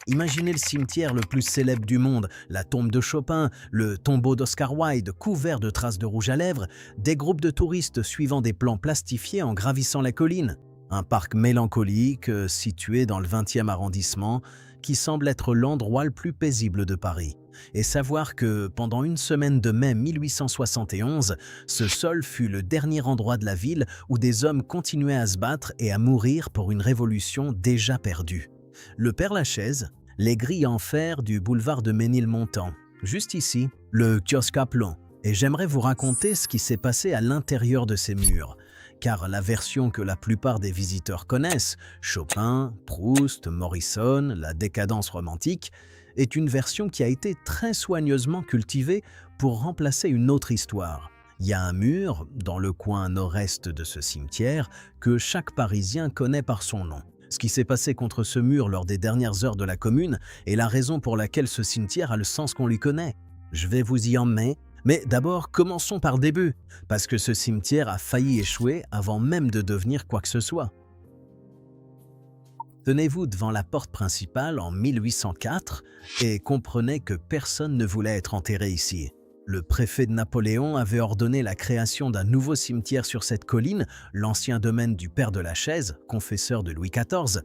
Imaginez le cimetière le plus célèbre du monde, la tombe de Chopin, le tombeau d'Oscar Wilde couvert de traces de rouge à lèvres, des groupes de touristes suivant des plans plastifiés en gravissant la colline. Un parc mélancolique situé dans le 20e arrondissement qui semble être l'endroit le plus paisible de Paris. Et savoir que pendant une semaine de mai 1871, ce sol fut le dernier endroit de la ville où des hommes continuaient à se battre et à mourir pour une révolution déjà perdue. Le Père-Lachaise, les grilles en fer du boulevard de Ménilmontant. Juste ici, le kiosque à plomb. Et j'aimerais vous raconter ce qui s'est passé à l'intérieur de ces murs. Car la version que la plupart des visiteurs connaissent, Chopin, Proust, Morrison, la décadence romantique, est une version qui a été très soigneusement cultivée pour remplacer une autre histoire. Il y a un mur, dans le coin nord-est de ce cimetière, que chaque Parisien connaît par son nom. Ce qui s'est passé contre ce mur lors des dernières heures de la Commune est la raison pour laquelle ce cimetière a le sens qu'on lui connaît. Je vais vous y emmener, mais d'abord commençons par le début, parce que ce cimetière a failli échouer avant même de devenir quoi que ce soit. Tenez-vous devant la porte principale en 1804 et comprenez que personne ne voulait être enterré ici. Le préfet de Napoléon avait ordonné la création d'un nouveau cimetière sur cette colline, l'ancien domaine du Père-Lachaise, confesseur de Louis XIV,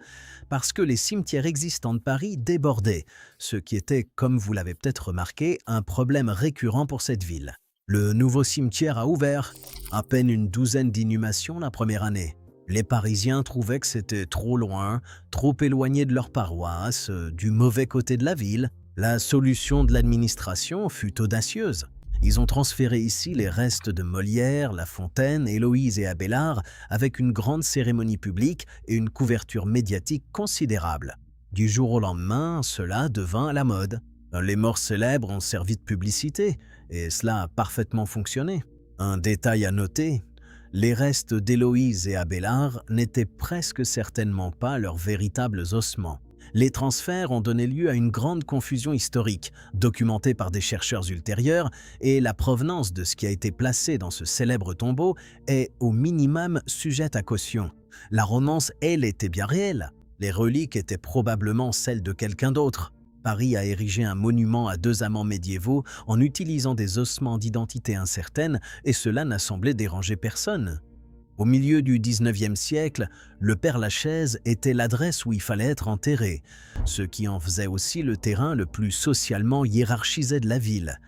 parce que les cimetières existants de Paris débordaient, ce qui était, comme vous l'avez peut-être remarqué, un problème récurrent pour cette ville. Le nouveau cimetière a ouvert, à peine une douzaine d'inhumations la première année. Les Parisiens trouvaient que c'était trop loin, trop éloigné de leur paroisse, du mauvais côté de la ville. La solution de l'administration fut audacieuse. Ils ont transféré ici les restes de Molière, La Fontaine, Héloïse et Abélard avec une grande cérémonie publique et une couverture médiatique considérable. Du jour au lendemain, cela devint à la mode. Les morts célèbres ont servi de publicité et cela a parfaitement fonctionné. Un détail à noter, les restes d'Héloïse et Abélard n'étaient presque certainement pas leurs véritables ossements. Les transferts ont donné lieu à une grande confusion historique, documentée par des chercheurs ultérieurs, et la provenance de ce qui a été placé dans ce célèbre tombeau est au minimum sujette à caution. La romance, elle, était bien réelle. Les reliques étaient probablement celles de quelqu'un d'autre. Paris a érigé un monument à deux amants médiévaux en utilisant des ossements d'identité incertaine, et cela n'a semblé déranger personne. Au milieu du 19e siècle, le Père-Lachaise était l'adresse où il fallait être enterré, ce qui en faisait aussi le terrain le plus socialement hiérarchisé de la ville.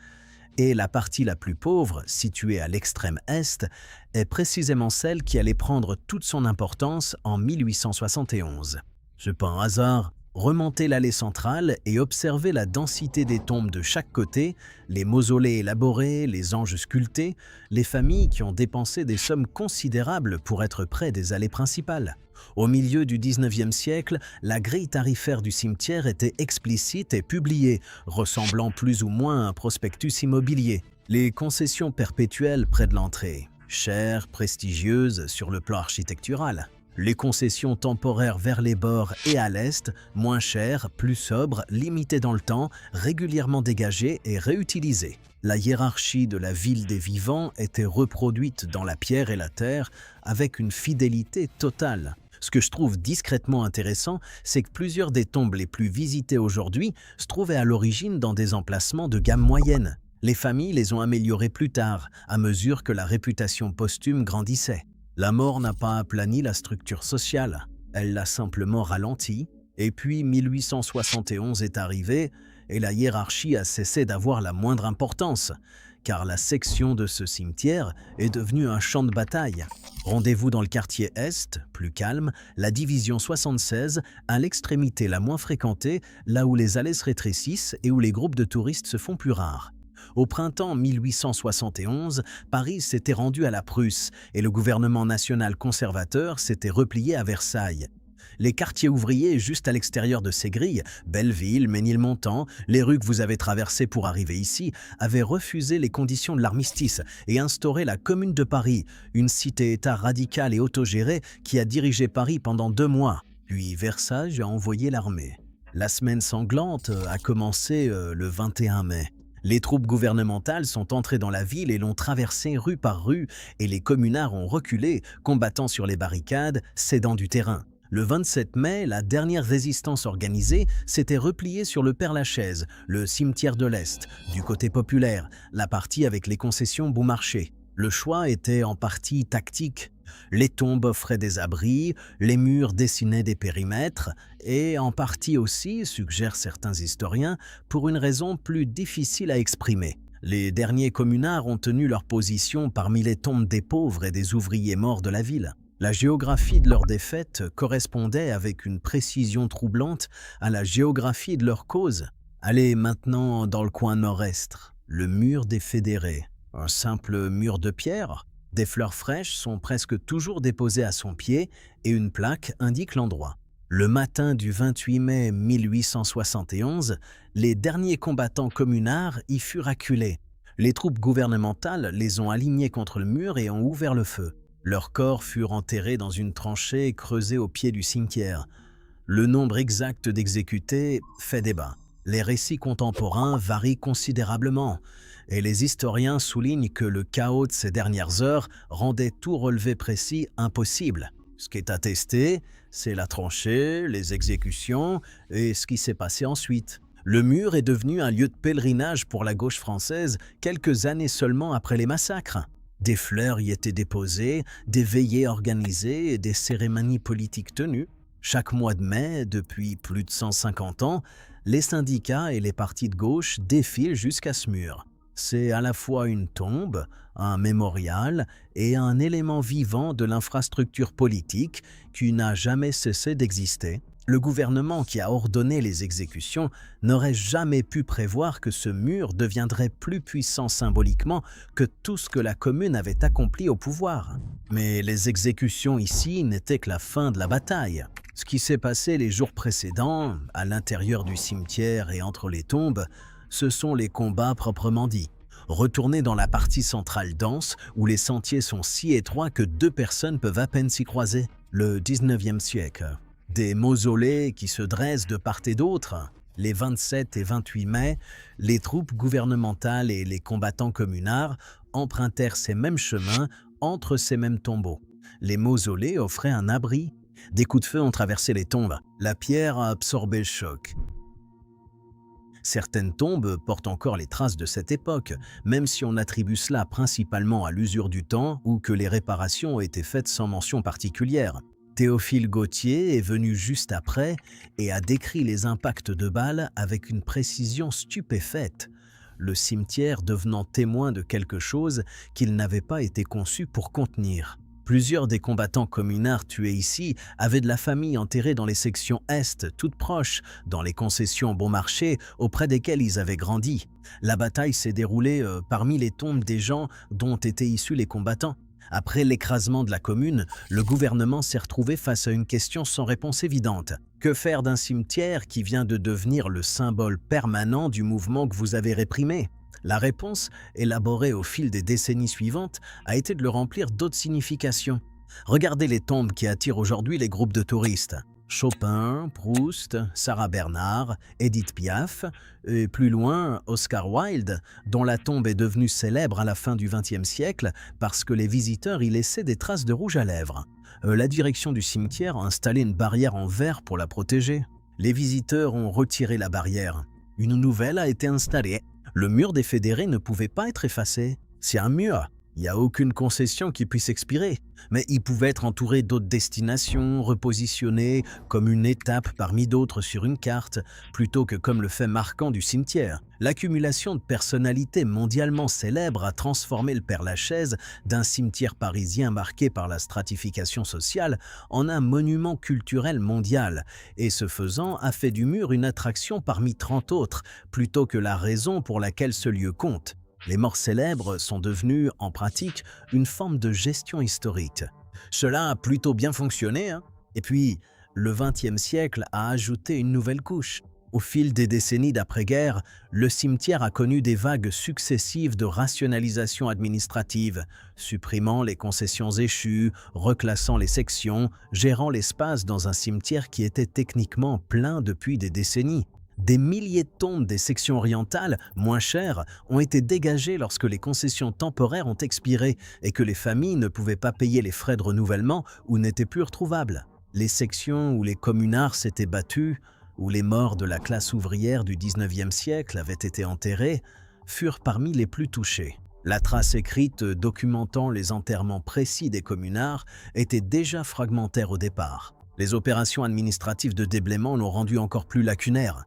Et la partie la plus pauvre, située à l'extrême est, est précisément celle qui allait prendre toute son importance en 1871. C'est pas un hasard. Remontez l'allée centrale et observez la densité des tombes de chaque côté, les mausolées élaborés, les anges sculptés, les familles qui ont dépensé des sommes considérables pour être près des allées principales. Au milieu du 19e siècle, la grille tarifaire du cimetière était explicite et publiée, ressemblant plus ou moins à un prospectus immobilier. Les concessions perpétuelles près de l'entrée, chères, prestigieuses sur le plan architectural. Les concessions temporaires vers les bords et à l'est, moins chères, plus sobres, limitées dans le temps, régulièrement dégagées et réutilisées. La hiérarchie de la ville des vivants était reproduite dans la pierre et la terre avec une fidélité totale. Ce que je trouve discrètement intéressant, c'est que plusieurs des tombes les plus visitées aujourd'hui se trouvaient à l'origine dans des emplacements de gamme moyenne. Les familles les ont améliorées plus tard, à mesure que la réputation posthume grandissait. La mort n'a pas aplani la structure sociale, elle l'a simplement ralentie, et puis 1871 est arrivé et la hiérarchie a cessé d'avoir la moindre importance, car la section de ce cimetière est devenue un champ de bataille. Rendez-vous dans le quartier Est, plus calme, la division 76, à l'extrémité la moins fréquentée, là où les allées se rétrécissent et où les groupes de touristes se font plus rares. Au printemps 1871, Paris s'était rendu à la Prusse et le gouvernement national conservateur s'était replié à Versailles. Les quartiers ouvriers juste à l'extérieur de ces grilles, Belleville, Ménilmontant, les rues que vous avez traversées pour arriver ici, avaient refusé les conditions de l'armistice et instauré la Commune de Paris, une cité-État radicale et autogérée qui a dirigé Paris pendant 2 mois. Puis Versailles a envoyé l'armée. La semaine sanglante a commencé le 21 mai. Les troupes gouvernementales sont entrées dans la ville et l'ont traversée rue par rue, et les communards ont reculé, combattant sur les barricades, cédant du terrain. Le 27 mai, la dernière résistance organisée s'était repliée sur le Père-Lachaise, le cimetière de l'Est, du côté populaire, la partie avec les concessions bon marché. Le choix était en partie tactique. Les tombes offraient des abris, les murs dessinaient des périmètres, et en partie aussi, suggèrent certains historiens, pour une raison plus difficile à exprimer. Les derniers communards ont tenu leur position parmi les tombes des pauvres et des ouvriers morts de la ville. La géographie de leur défaite correspondait avec une précision troublante à la géographie de leur cause. Allez maintenant dans le coin nord-est, le mur des fédérés. Un simple mur de pierre. Des fleurs fraîches sont presque toujours déposées à son pied et une plaque indique l'endroit. Le matin du 28 mai 1871, les derniers combattants communards y furent acculés. Les troupes gouvernementales les ont alignés contre le mur et ont ouvert le feu. Leurs corps furent enterrés dans une tranchée creusée au pied du cimetière. Le nombre exact d'exécutés fait débat. Les récits contemporains varient considérablement, et les historiens soulignent que le chaos de ces dernières heures rendait tout relevé précis impossible. Ce qui est attesté, c'est la tranchée, les exécutions et ce qui s'est passé ensuite. Le mur est devenu un lieu de pèlerinage pour la gauche française quelques années seulement après les massacres. Des fleurs y étaient déposées, des veillées organisées et des cérémonies politiques tenues. Chaque mois de mai, depuis plus de 150 ans, les syndicats et les partis de gauche défilent jusqu'à ce mur. C'est à la fois une tombe, un mémorial et un élément vivant de l'infrastructure politique qui n'a jamais cessé d'exister. Le gouvernement qui a ordonné les exécutions n'aurait jamais pu prévoir que ce mur deviendrait plus puissant symboliquement que tout ce que la commune avait accompli au pouvoir. Mais les exécutions ici n'étaient que la fin de la bataille. Ce qui s'est passé les jours précédents, à l'intérieur du cimetière et entre les tombes, ce sont les combats proprement dits. Retournez dans la partie centrale dense où les sentiers sont si étroits que deux personnes peuvent à peine s'y croiser. Le 19e siècle. Des mausolées qui se dressent de part et d'autre. Les 27 et 28 mai, les troupes gouvernementales et les combattants communards empruntèrent ces mêmes chemins entre ces mêmes tombeaux. Les mausolées offraient un abri. Des coups de feu ont traversé les tombes. La pierre a absorbé le choc. Certaines tombes portent encore les traces de cette époque, même si on attribue cela principalement à l'usure du temps ou que les réparations ont été faites sans mention particulière. Théophile Gautier est venu juste après et a décrit les impacts de balles avec une précision stupéfaite, le cimetière devenant témoin de quelque chose qu'il n'avait pas été conçu pour contenir. Plusieurs des combattants communards tués ici avaient de la famille enterrée dans les sections Est, toutes proches, dans les concessions bon marché auprès desquelles ils avaient grandi. La bataille s'est déroulée parmi les tombes des gens dont étaient issus les combattants. Après l'écrasement de la commune, le gouvernement s'est retrouvé face à une question sans réponse évidente. Que faire d'un cimetière qui vient de devenir le symbole permanent du mouvement que vous avez réprimé ? La réponse, élaborée au fil des décennies suivantes, a été de le remplir d'autres significations. Regardez les tombes qui attirent aujourd'hui les groupes de touristes. Chopin, Proust, Sarah Bernhardt, Edith Piaf, et plus loin, Oscar Wilde, dont la tombe est devenue célèbre à la fin du XXe siècle parce que les visiteurs y laissaient des traces de rouge à lèvres. La direction du cimetière a installé une barrière en verre pour la protéger. Les visiteurs ont retiré la barrière. Une nouvelle a été installée. Le mur des fédérés ne pouvait pas être effacé. C'est un mur. Il n'y a aucune concession qui puisse expirer. Mais il pouvait être entouré d'autres destinations, repositionné comme une étape parmi d'autres sur une carte, plutôt que comme le fait marquant du cimetière. L'accumulation de personnalités mondialement célèbres a transformé le Père-Lachaise d'un cimetière parisien marqué par la stratification sociale en un monument culturel mondial, et ce faisant a fait du mur une attraction parmi 30 autres, plutôt que la raison pour laquelle ce lieu compte. Les morts célèbres sont devenus, en pratique, une forme de gestion historique. Cela a plutôt bien fonctionné, hein. Et puis, le XXe siècle a ajouté une nouvelle couche. Au fil des décennies d'après-guerre, le cimetière a connu des vagues successives de rationalisation administrative, supprimant les concessions échues, reclassant les sections, gérant l'espace dans un cimetière qui était techniquement plein depuis des décennies. Des milliers de tombes des sections orientales, moins chères, ont été dégagées lorsque les concessions temporaires ont expiré et que les familles ne pouvaient pas payer les frais de renouvellement ou n'étaient plus retrouvables. Les sections où les communards s'étaient battus, où les morts de la classe ouvrière du 19e siècle avaient été enterrés, furent parmi les plus touchés. La trace écrite documentant les enterrements précis des communards était déjà fragmentaire au départ. Les opérations administratives de déblaiement l'ont rendu encore plus lacunaire.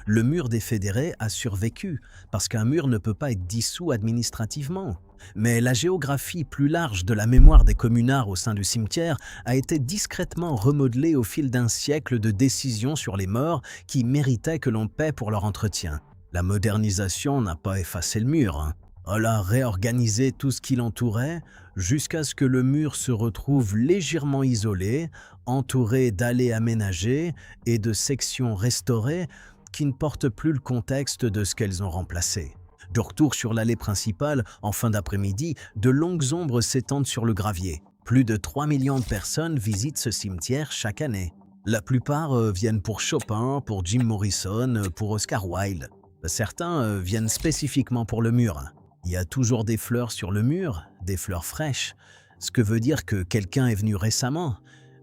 Le mur des fédérés a survécu, parce qu'un mur ne peut pas être dissous administrativement. Mais la géographie plus large de la mémoire des communards au sein du cimetière a été discrètement remodelée au fil d'un siècle de décisions sur les morts qui méritaient que l'on paie pour leur entretien. La modernisation n'a pas effacé le mur, hein. Elle a réorganisé tout ce qui l'entourait jusqu'à ce que le mur se retrouve légèrement isolé, entouré d'allées aménagées et de sections restaurées qui ne portent plus le contexte de ce qu'elles ont remplacé. De retour sur l'allée principale, en fin d'après-midi, de longues ombres s'étendent sur le gravier. Plus de 3 millions de personnes visitent ce cimetière chaque année. La plupart viennent pour Chopin, pour Jim Morrison, pour Oscar Wilde. Certains viennent spécifiquement pour le mur. Il y a toujours des fleurs sur le mur, des fleurs fraîches, ce que veut dire que quelqu'un est venu récemment,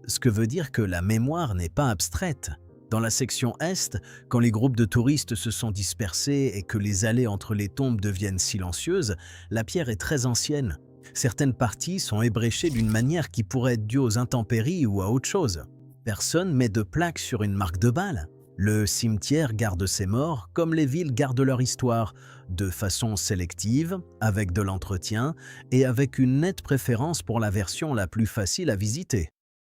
ce que veut dire que la mémoire n'est pas abstraite. Dans la section Est, quand les groupes de touristes se sont dispersés et que les allées entre les tombes deviennent silencieuses, la pierre est très ancienne. Certaines parties sont ébréchées d'une manière qui pourrait être due aux intempéries ou à autre chose. Personne met de plaque sur une marque de balle. Le cimetière garde ses morts comme les villes gardent leur histoire, de façon sélective, avec de l'entretien et avec une nette préférence pour la version la plus facile à visiter.